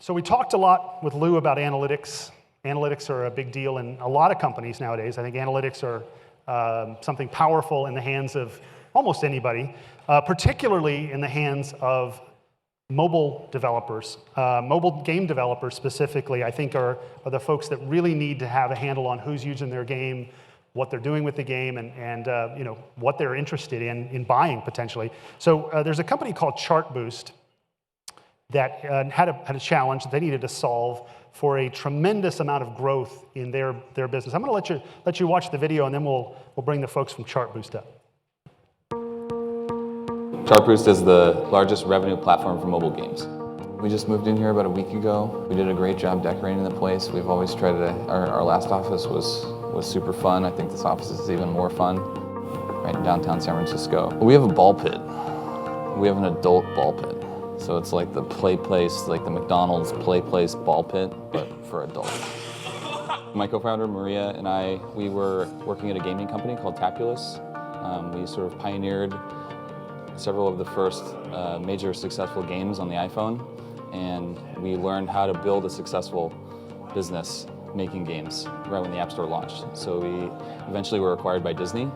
So we talked a lot with Lou about analytics. Analytics are a big deal in a lot of companies nowadays. I think analytics are something powerful in the hands of almost anybody, particularly in the hands of mobile developers. Mobile game developers specifically, I think, are the folks that really need to have a handle on who's using their game, what they're doing with the game, and what they're interested in buying potentially. So there's a company called CHARTBOOST that had a challenge that they needed to solve for a tremendous amount of growth in their business. I'm going to let you watch the video, and then we'll bring the folks from CHARTBOOST up. CHARTBOOST is the largest revenue platform for mobile games. We just moved in here about a week ago. We did a great job decorating the place. We've always tried to, our last office was super fun. I think this office is even more fun, right in downtown San Francisco. We have a ball pit. We have an adult ball pit. So it's like the play place, like the McDonald's play place ball pit, but for adults. My co-founder Maria and I, we were working at a gaming company called Tabulous. We sort of pioneered several of the first major successful games on the iPhone, and we learned how to build a successful business making games right when the App Store launched. So we eventually were acquired by Disney,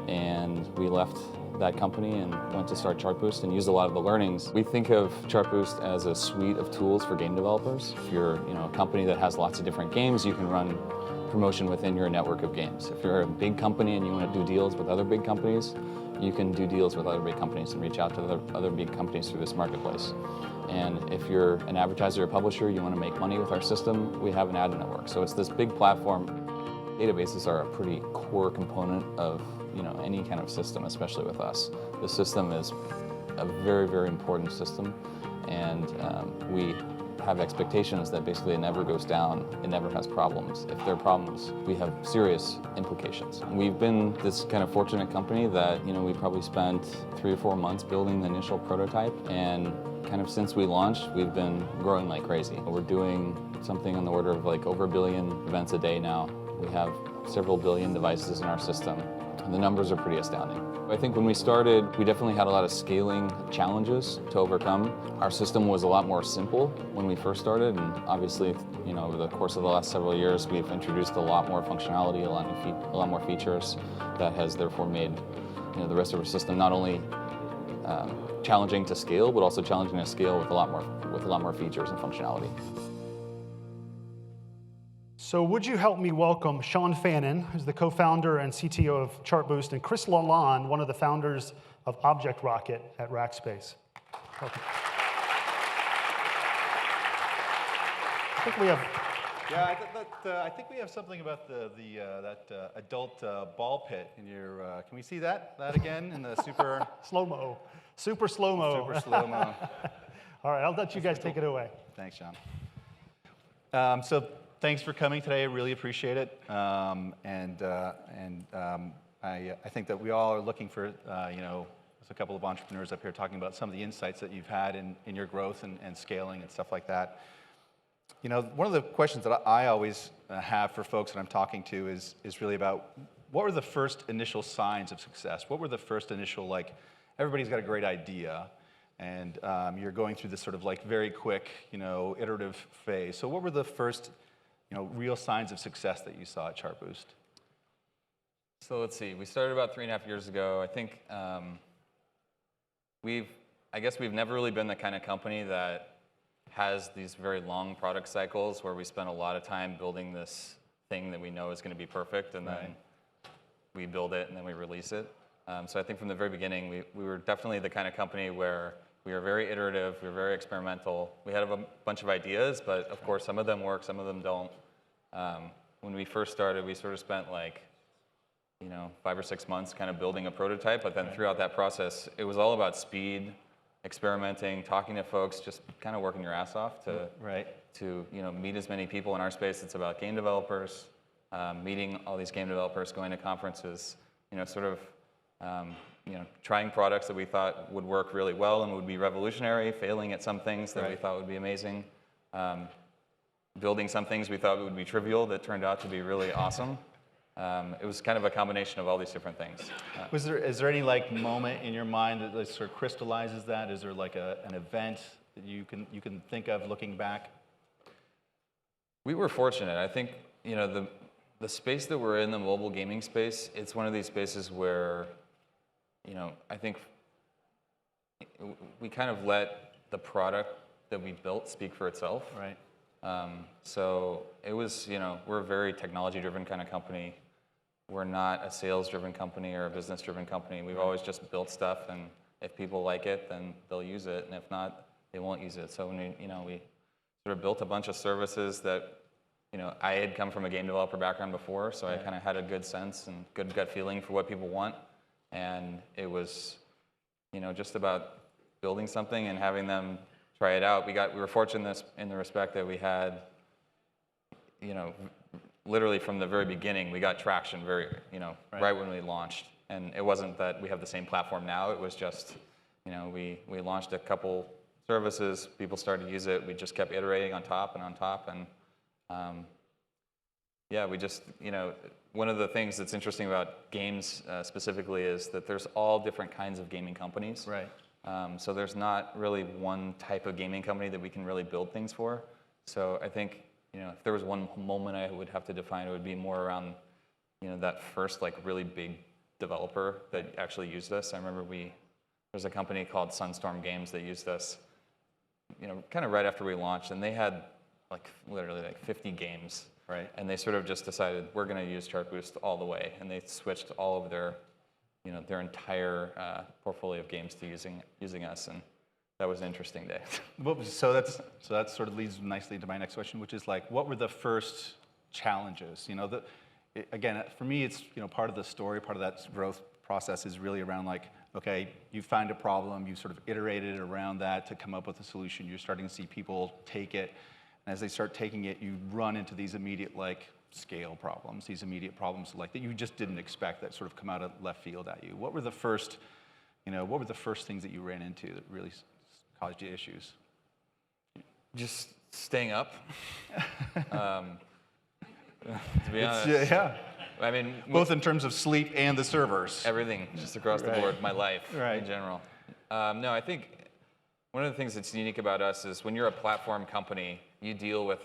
and we left that company and went to start CHARTBOOST and used a lot of the learnings. We think of CHARTBOOST as a suite of tools for game developers. If you're a company that has lots of different games, you can run promotion within your network of games. If you're a big company and you want to do deals with other big companies, you can do deals with other big companies and reach out to other big companies through this marketplace. And if you're an advertiser or publisher, you want to make money with our system, we have an ad network. So it's this big platform. Databases are a pretty core component of any kind of system, especially with us. The system is a very, very important system, and we have expectations that basically it never goes down, it never has problems. If there are problems, we have serious implications. We've been this kind of fortunate company that we probably spent 3 or 4 months building the initial prototype, and kind of since we launched, we've been growing like crazy. We're doing something on the order of like over 1 billion events a day now. We have several billion devices in our system. The numbers are pretty astounding. I think when we started, we definitely had a lot of scaling challenges to overcome. Our system was a lot more simple when we first started, and obviously, over the course of the last several years, we've introduced a lot more functionality, a lot more features that has therefore made the rest of our system not only challenging to scale, but also challenging to scale with a lot more features and functionality. So would you help me welcome Sean FANNAN, who's the co-founder and CTO of CHARTBOOST, and Chris Lalonde, one of the founders of Object Rocket at Rackspace. Welcome. I think we have. Yeah, I think we have something about that adult ball pit in your. Can we see that again in the super slow-mo, super slow-mo, super slow-mo? All right, I'll let you guys take it away. Thanks, Sean. So thanks for coming today. I really appreciate it. I think that we all are looking for there's a couple of entrepreneurs up here talking about some of the insights that you've had in your growth and scaling and stuff like that. One of the questions that I always have for folks that I'm talking to is really about what were the first initial signs of success? What were the first initial, everybody's got a great idea, and you're going through this sort of very quick, iterative phase. So what were the first, real signs of success that you saw at CHARTBOOST? So let's see. We started about 3.5 years ago. I think I guess we've never really been the kind of company that has these very long product cycles where we spend a lot of time building this thing that we know is going to be perfect, and then we build it and then we release it. So I think from the very beginning, we were definitely the kind of company where we were very iterative, we were very experimental. We had a bunch of ideas, but of course some of them work, some of them don't. When we first started, we sort of spent 5 or 6 months kind of building a prototype, but then throughout that process, it was all about speed, experimenting, talking to folks, just kind of working your ass off to meet as many people in our space. It's about game developers, meeting all these game developers, going to conferences, trying products that we thought would work really well and would be revolutionary, failing at some things that we thought would be amazing, building some things we thought would be trivial that turned out to be really awesome. It was kind of a combination of all these different things. Is there any moment in your mind that sort of crystallizes that? Is there an event that you can think of looking back? We were fortunate. I think, the space that we're in, the mobile gaming space, it's one of these spaces where, I think we kind of let the product that we built speak for itself. Right. So it was, we're a very technology-driven kind of company. We're not a sales-driven company or a business-driven company. We've always just built stuff, and if people like it, then they'll use it, and if not, they won't use it. So when we sort of built a bunch of services that, I had come from a game developer background before, so I kind of had a good sense and good gut feeling for what people want, and it was, just about building something and having them try it out. We were fortunate in the respect that we had, literally from the very beginning, we got traction right when we launched. And it wasn't that we have the same platform now. It was just, we launched a couple services, people started to use it. We just kept iterating on top. And we just, one of the things that's interesting about games specifically is that there's all different kinds of gaming companies. Right. So there's not really one type of gaming company that we can really build things for. So I think, if there was one moment I would have to define, it would be more around, that first really big developer that actually used us. I remember there's a company called Sunstorm Games that used us, kind of right after we launched, and they had literally 50 games. Right. And they sort of just decided we're going to use CHARTBOOST all the way, and they switched all of their entire portfolio of games to using us, and that was an interesting day. So that sort of leads nicely into my next question, which is what were the first challenges? Again, for me, it's part of the story, part of that growth process is really around okay, you find a problem, you sort of iterated around that to come up with a solution. You're starting to see people take it, and as they start taking it, you run into these immediate scale problems, these immediate problems that you just didn't expect that sort of come out of left field at you. What were the first things that you ran into that really caused you issues? Just staying up. To be honest. Yeah. I mean, both in terms of sleep and the servers. Everything, just across the board, my life Right. in general. No, I think one of the things that's unique about us is when you're a platform company, you deal with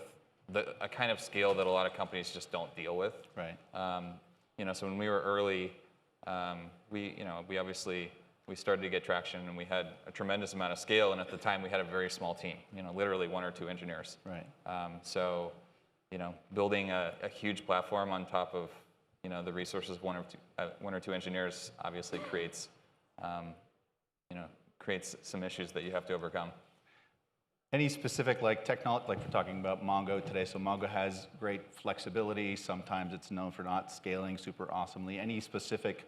a kind of scale that a lot of companies just don't deal with. Right. So when we were early, we obviously started to get traction, and we had a tremendous amount of scale. And at the time, we had a very small team. Literally 1 or 2 engineers. Right. So, building a huge platform on top of the resources 1 or 2 engineers obviously creates some issues that you have to overcome. Any specific technology, we're talking about Mongo today, so Mongo has great flexibility. Sometimes it's known for not scaling super awesomely. Any specific,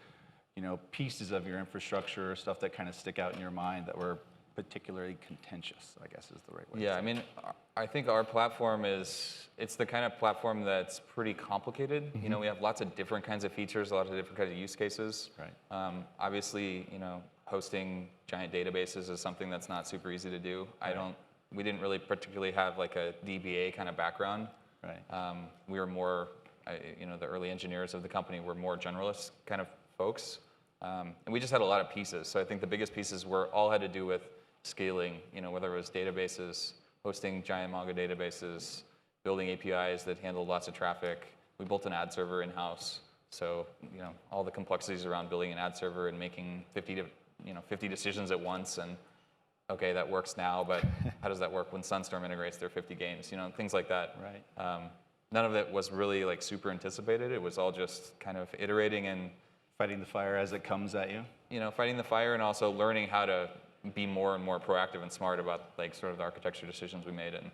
pieces of your infrastructure or stuff that kind of stick out in your mind that were particularly contentious, I guess is the right way to say it. I mean, I think our platform it's the kind of platform that's pretty complicated. Mm-hmm. We have lots of different kinds of features, a lot of different kinds of use cases. Right. Obviously, hosting giant databases is something that's not super easy to do. Right. We didn't really particularly have a DBA kind of background. Right. We were more, the early engineers of the company were more generalist kind of folks. And we just had a lot of pieces. So I think the biggest pieces all had to do with scaling, whether it was databases, hosting giant Mongo databases, building APIs that handled lots of traffic. We built an ad server in-house. So, all the complexities around building an ad server and making 50 decisions at once, and okay, that works now, but how does that work when Sunstorm integrates their 50 games? Things like that. Right. None of it was really super anticipated. It was all just kind of iterating and Fighting the fire as it comes at you. Fighting the fire, and also learning how to be more and more proactive and smart about sort of the architecture decisions we made. And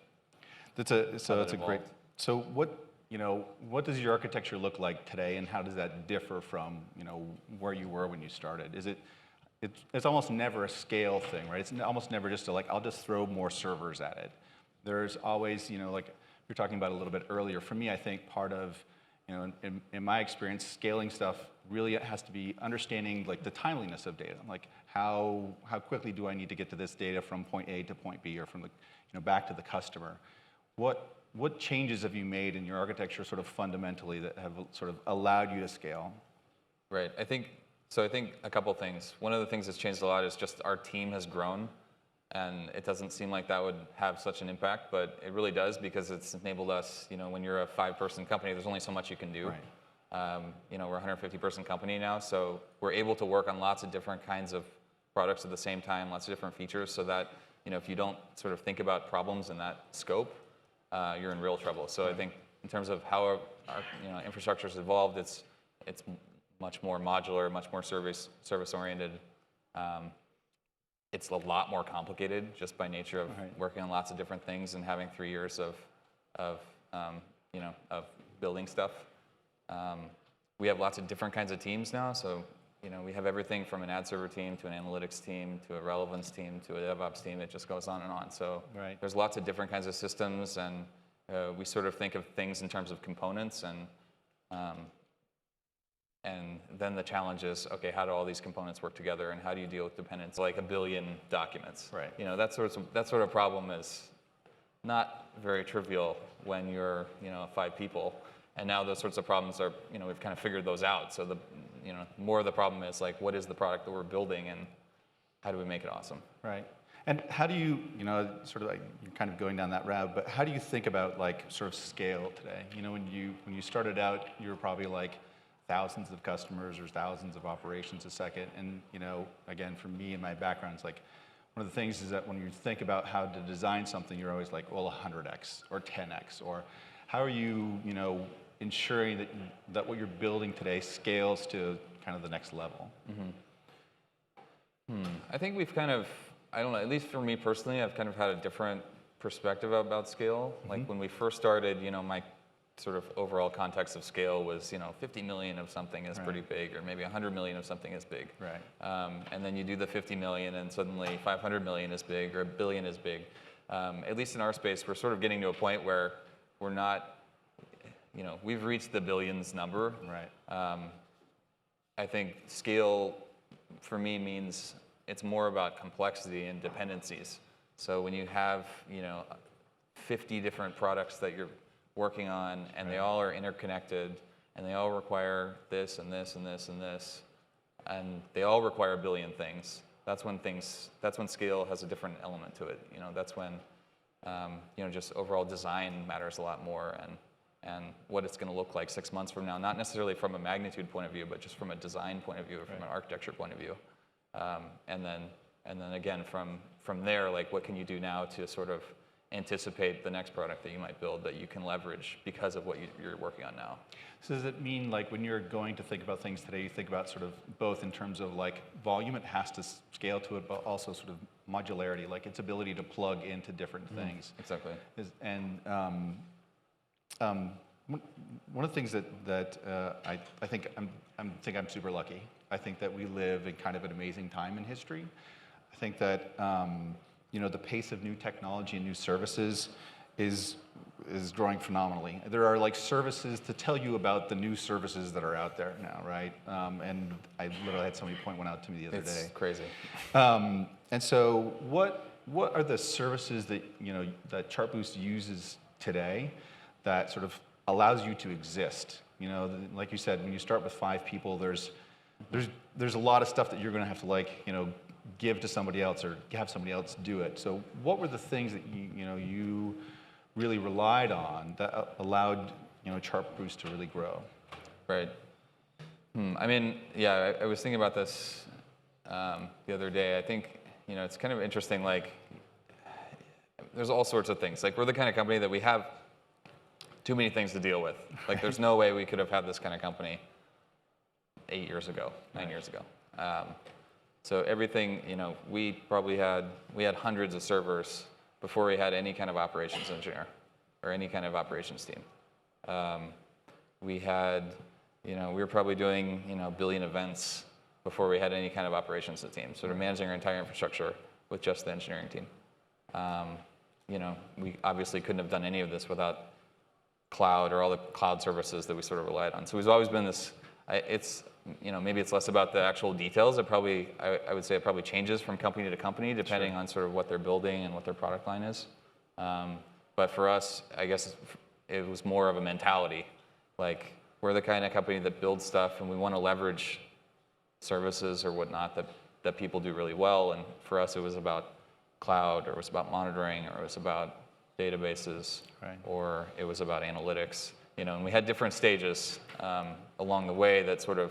that's a great. So what does your architecture look like today, and how does that differ from where you were when you started? It's almost never a scale thing, right? It's almost never just I'll just throw more servers at it. There's always we were talking about a little bit earlier. For me, I think part of in my experience, scaling stuff really has to be understanding the timeliness of data. How quickly do I need to get to this data from point A to point B, or from the back to the customer? What changes have you made in your architecture sort of fundamentally that have sort of allowed you to scale? Right. I think a couple things. One of the things that's changed a lot is just our team has grown. And it doesn't seem like that would have such an impact, but it really does because it's enabled us, when you're a 5-person company, there's only so much you can do. Right. We're a 150-person company now, so we're able to work on lots of different kinds of products at the same time, lots of different features, so that, if you don't sort of think about problems in that scope, you're in real trouble. So I think in terms of how our infrastructure has evolved, it's much more modular, much more service-oriented. It's a lot more complicated just by nature of working on lots of different things and having 3 years of building stuff. We have lots of different kinds of teams now, so we have everything from an ad server team to an analytics team to a relevance team to a DevOps team. It just goes on and on. So there's lots of different kinds of systems, and we sort of think of things in terms of components, and then the challenge is, okay, how do all these components work together, and how do you deal with dependence? Like 1 billion documents. Right. That sort of problem is not very trivial when you're 5 people. And now those sorts of problems are, we've kind of figured those out. So more of the problem is like, what is the product that we're building, and how do we make it awesome? Right. And how do you, sort of like you're kind of going down that route, but how do you think about like sort of scale today? When you started out, you were probably like thousands of customers or thousands of operations a second. And again, for me and my background, it's like one of the things is that when you think about how to design something, you're always like, well, 100x or 10x, or how are you, ensuring that what you're building today scales to kind of the next level? I think we've kind of, I don't know, at least for me personally, I've kind of had a different perspective about scale. Like when we first started, my sort of overall context of scale was, 50 million of something is pretty big, or maybe 100 million of something is big. Right. And then you do the 50 million, and suddenly 500 million is big, or 1 billion is big. At least in our space, we're sort of getting to a point where we're not, we've reached the billions number. Right. I think scale, for me, means it's more about complexity and dependencies. So when you have, 50 different products that you're working on, and they all are interconnected, and they all require this and this and this and this, and they all require 1 billion things, that's when scale has a different element to it. That's when, just overall design matters a lot more, and what it's going to look like 6 months from now, not necessarily from a magnitude point of view, but just from a design point of view, or from an architecture point of view. And then again, from there, like what can you do now to sort of anticipate the next product that you might build that you can leverage because of what you're working on now. So does it mean like when you're going to think about things today, you think about sort of both in terms of like volume, it has to scale to it, but also sort of modularity, like its ability to plug into different things. Exactly. One of the things that I think I'm super lucky. I think that we live in kind of an amazing time in history. I think that the pace of new technology and new services is growing phenomenally. There are like services to tell you about the new services that are out there now, right? And I literally had somebody point one out to me the other day. It's crazy. And so what are the services that that ChartBoost uses today that sort of allows you to exist? Like you said, when you start with 5 people, there's a lot of stuff that you're going to have to give to somebody else or have somebody else do it. So what were the things that you really relied on that allowed ChartBoost to really grow? Right. I mean, yeah, I was thinking about this the other day. I think it's kind of interesting. Like, there's all sorts of things. Like, we're the kind of company that we have too many things to deal with. Like, there's no way we could have had this kind of company 8 years ago, 9 years ago. So everything, we had hundreds of servers before we had any kind of operations engineer or any kind of operations team. We were probably doing, 1 billion events before we had any kind of operations team, sort of managing our entire infrastructure with just the engineering team. We obviously couldn't have done any of this without cloud or all the cloud services that we sort of relied on. So we've always been this, maybe it's less about the actual details. I would say it probably changes from company to company depending on sort of what they're building and what their product line is. But for us, I guess it was more of a mentality. Like, we're the kind of company that builds stuff, and we want to leverage services or whatnot that people do really well. And for us, it was about cloud, or it was about monitoring, or it was about databases, Right. or it was about analytics. And we had different stages along the way that sort of,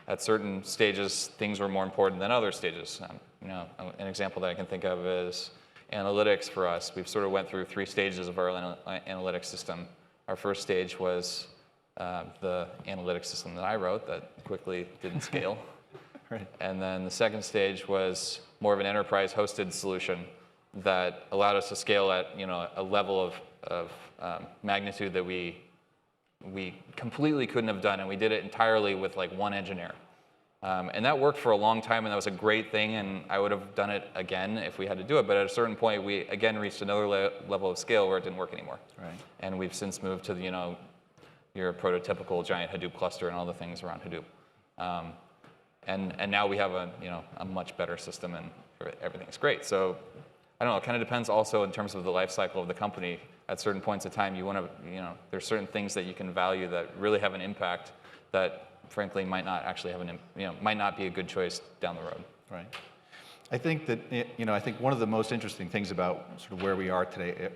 at certain stages, things were more important than other stages. An example that I can think of is analytics for us. We've sort of went through 3 stages of our analytics system. Our first stage was the analytics system that I wrote that quickly didn't scale. Right. And then the second stage was more of an enterprise hosted solution that allowed us to scale at a level of magnitude that we completely couldn't have done, and we did it entirely with like 1 engineer. And that worked for a long time, and that was a great thing, and I would have done it again if we had to do it. But at a certain point, we again reached another level of scale where it didn't work anymore. Right. And we've since moved to your prototypical giant Hadoop cluster and all the things around Hadoop. And now we have a much better system, and everything's great. So I don't know. It kind of depends also in terms of the life cycle of the company. At certain points of time, you want to, there's certain things that you can value that really have an impact that, frankly, might not actually have might not be a good choice down the road. Right. I think that I think one of the most interesting things about sort of where we are today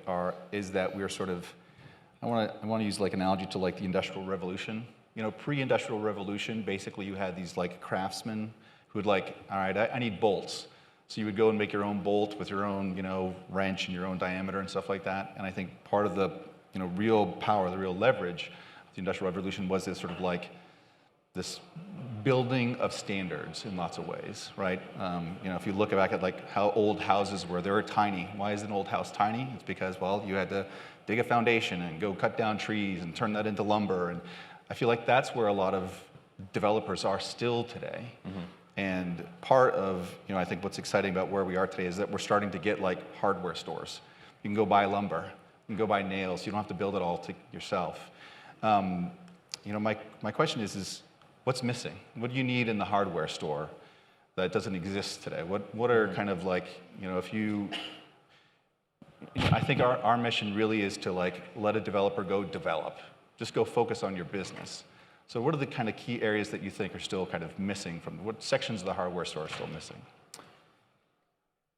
is that we're sort of, I want to use like an analogy to like the Industrial Revolution. Pre-Industrial Revolution, basically you had these like craftsmen who would like, all right, I need bolts. So you would go and make your own bolt with your own, wrench and your own diameter and stuff like that. And I think part of the, real power, the real leverage of the Industrial Revolution was this sort of like this building of standards in lots of ways, right? If you look back at like how old houses were, they were tiny. Why is an old house tiny? It's because, well, you had to dig a foundation and go cut down trees and turn that into lumber. And I feel like that's where a lot of developers are still today. Mm-hmm. And part of, I think what's exciting about where we are today is that we're starting to get like hardware stores. You can go buy lumber, you can go buy nails. You don't have to build it all yourself. My question is what's missing? What do you need in the hardware store that doesn't exist today? What are kind of like, I think our mission really is to like let a developer go develop. Just go focus on your business. So what are the kind of key areas that you think are still kind of missing what sections of the hardware store are still missing?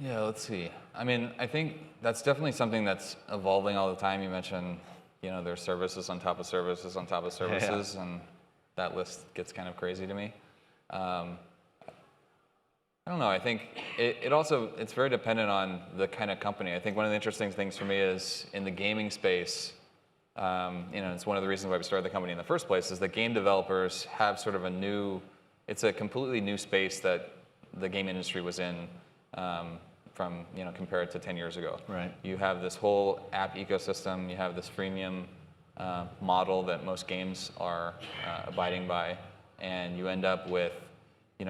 Yeah, let's see. I think that's definitely something that's evolving all the time. You mentioned, there's services on top of services on top of services, yeah. And that list gets kind of crazy to me. I don't know. I think it's very dependent on the kind of company. I think one of the interesting things for me is in the gaming space, it's one of the reasons why we started the company in the first place, is that game developers have sort of it's a completely new space that the game industry was in from, compared to 10 years ago. Right. You have this whole app ecosystem, you have this freemium model that most games are abiding by, and you end up with,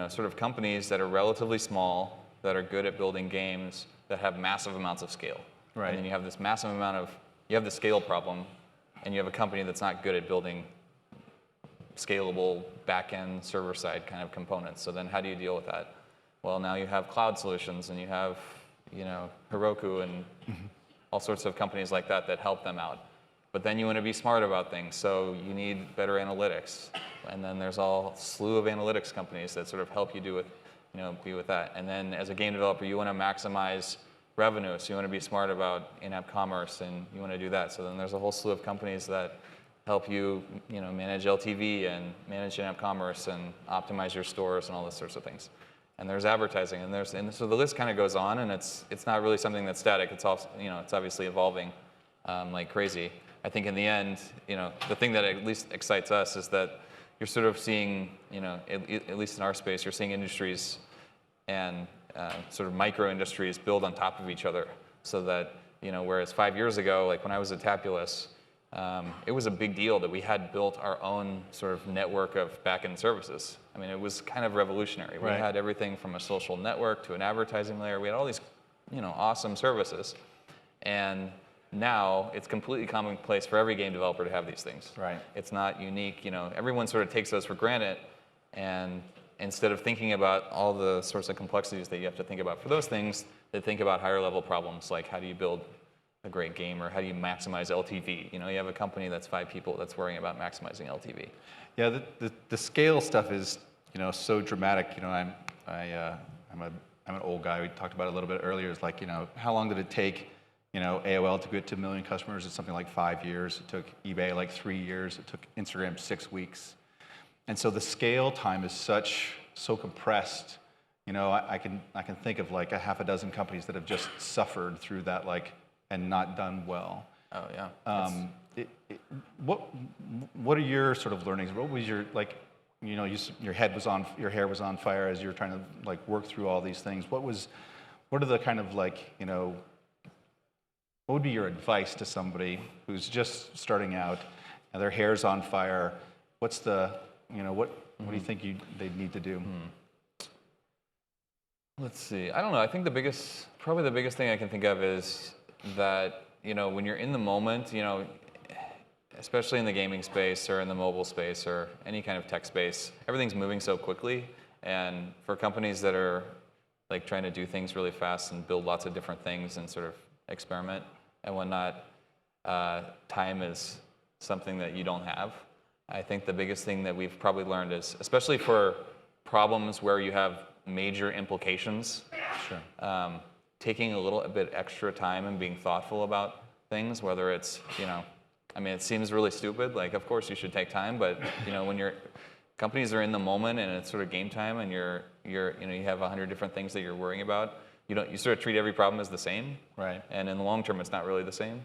sort of companies that are relatively small, that are good at building games, that have massive amounts of scale. Right. And then you have this massive amount you have the scale problem, and you have a company that's not good at building scalable back-end server-side kind of components. So then how do you deal with that? Well, now you have cloud solutions, and you have, Heroku and all sorts of companies like that help them out. But then you want to be smart about things, so you need better analytics. And then there's a slew of analytics companies that sort of help you be with that. And then as a game developer, you want to maximize revenue, so you want to be smart about in-app commerce, and you want to do that. So then there's a whole slew of companies that help you, manage LTV and manage in-app commerce and optimize your stores and all those sorts of things. And there's advertising, and so the list kind of goes on, and it's not really something that's static. It's also, it's obviously evolving like crazy. I think in the end, the thing that at least excites us is that you're sort of seeing, at least in our space, you're seeing industries and sort of micro industries build on top of each other, so that, whereas 5 years ago, like when I was at Tapulous, it was a big deal that we had built our own sort of network of back-end services. It was kind of revolutionary. Right. We had everything from a social network to an advertising layer. We had all these, awesome services. And now it's completely commonplace for every game developer to have these things. Right. It's not unique. Everyone sort of takes those for granted, and instead of thinking about all the sorts of complexities that you have to think about for those things, they think about higher level problems, like how do you build a great game, or how do you maximize LTV? You have a company that's 5 people that's worrying about maximizing LTV. Yeah, the scale stuff is so dramatic. I'm a I'm an old guy. We talked about it a little bit earlier. It's like, how long did it take, AOL to get to 1 million customers? It's something like 5 years. It took eBay like 3 years. It took Instagram 6 weeks. And so the scale time is so compressed. I can think of like a half a dozen companies that have just suffered through that, and not done well. Oh yeah. What are your sort of learnings? What was your your hair was on fire as you were trying to work through all these things. What are the kind of what would be your advice to somebody who's just starting out and their hair's on fire? What's the what do you think they'd need to do? Let's see. I don't know. I think probably the biggest thing I can think of is that, when you're in the moment, especially in the gaming space or in the mobile space or any kind of tech space, everything's moving so quickly. And for companies that are trying to do things really fast and build lots of different things and sort of experiment and whatnot, time is something that you don't have. I think the biggest thing that we've probably learned is, especially for problems where you have major implications, Sure. Taking a little bit extra time and being thoughtful about things, whether it's, it seems really stupid, of course you should take time, but, when companies are in the moment and it's sort of game time and you have 100 different things that you're worrying about, you sort of treat every problem as the same. Right. And in the long term, it's not really the same.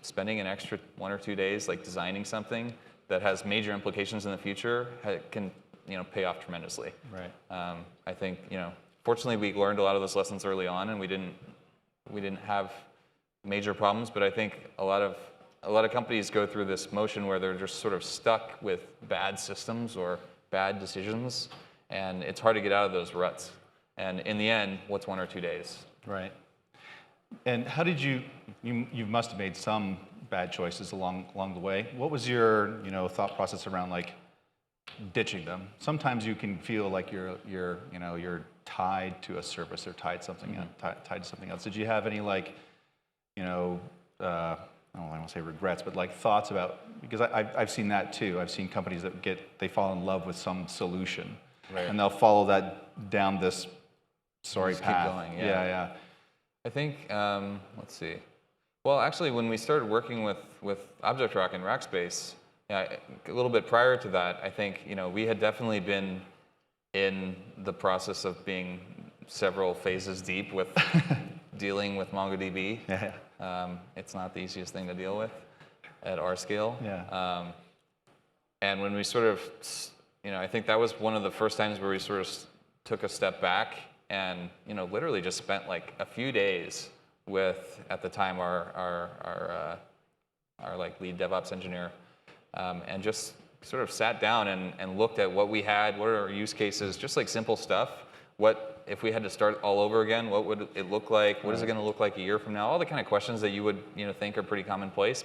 Spending an extra 1 or 2 days, designing something that has major implications in the future can, pay off tremendously. Right. I think, fortunately, we learned a lot of those lessons early on, and we didn't have major problems. But I think a lot of companies go through this motion where they're just sort of stuck with bad systems or bad decisions, and it's hard to get out of those ruts. And in the end, what's 1 or 2 days? Right. And how did you must have made some bad choices along the way. What was your thought process around ditching them? Sometimes you can feel like you're tied to a service or tied to something else. Did you have any I don't want to say regrets, but thoughts about, because I've seen that too. I've seen companies that they fall in love with some solution, Right. and they'll follow that down this sorry Just path. keep going. Yeah. I think, let's see. Well, actually, when we started working with ObjectRock and Rackspace, a little bit prior to that, I think we had definitely been in the process of being several phases deep with dealing with MongoDB. Yeah. It's not the easiest thing to deal with at our scale. Yeah. And when we sort of, I think that was one of the first times where we sort of took a step back and literally just spent a few days with, at the time, our lead DevOps engineer, and just sort of sat down and looked at what we had, what are our use cases, just simple stuff. What if we had to start all over again? What would it look like? What is it going to look like a year from now? All the kind of questions that you would think are pretty commonplace.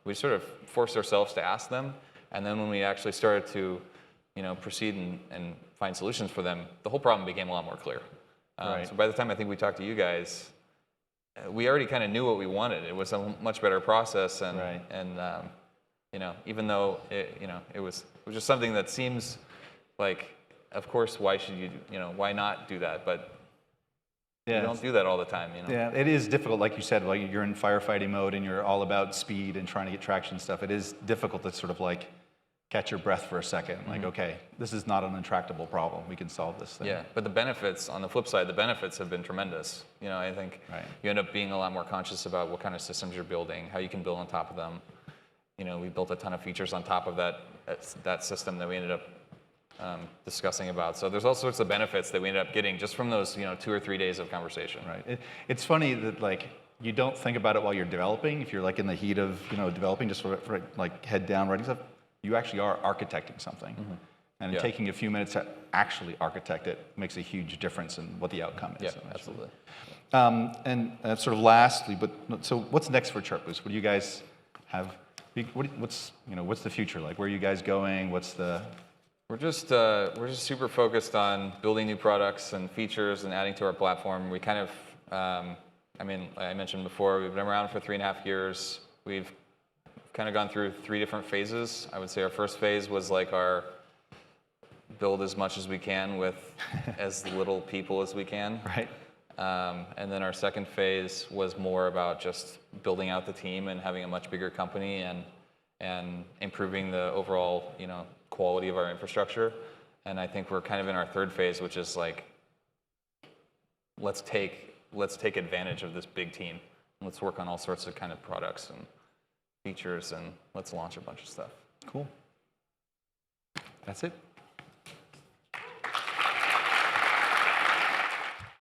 We sort of forced ourselves to ask them, and then when we actually started to proceed and find solutions for them, the whole problem became a lot more clear. Right. So by the time I think we talked to you guys, we already kind of knew what we wanted. It was a much better process, and Right. Even though it was just something that seems of course, why should why not do that? But Yeah. you don't do that all the time, Yeah, it is difficult, like you said, you're in firefighting mode and you're all about speed and trying to get traction and stuff. It is difficult to sort of catch your breath for a second. Okay, this is not an intractable problem. We can solve this thing. Yeah, but the benefits, on the flip side, the benefits have been tremendous. I think Right. you end up being a lot more conscious about what kind of systems you're building, how you can build on top of them. We built a ton of features on top of that system that we ended up discussing about. So there's all sorts of benefits that we ended up getting just from those 2 or 3 days of conversation. Right. It's funny that you don't think about it while you're developing. If you're in the heat of developing, just sort of head down writing stuff, you actually are architecting something. Mm-hmm. And Yeah. taking a few minutes to actually architect it makes a huge difference in what the outcome is. Yeah, eventually. absolutely. And sort of lastly, so what's next for CHARTBOOST? What do you guys have? What's the future like? Where are you guys going? We're just super focused on building new products and features and adding to our platform. We kind of, I mentioned before, we've been around for 3.5 years. We've kind of gone through 3 different phases. I would say our first phase was our build as much as we can with as little people as we can. Right. And then our second phase was more about just building out the team and having a much bigger company and improving the overall, quality of our infrastructure. And I think we're kind of in our third phase, which is like, let's take advantage of this big team. Let's work on all sorts of kind of products and features, and let's launch a bunch of stuff. Cool. That's it.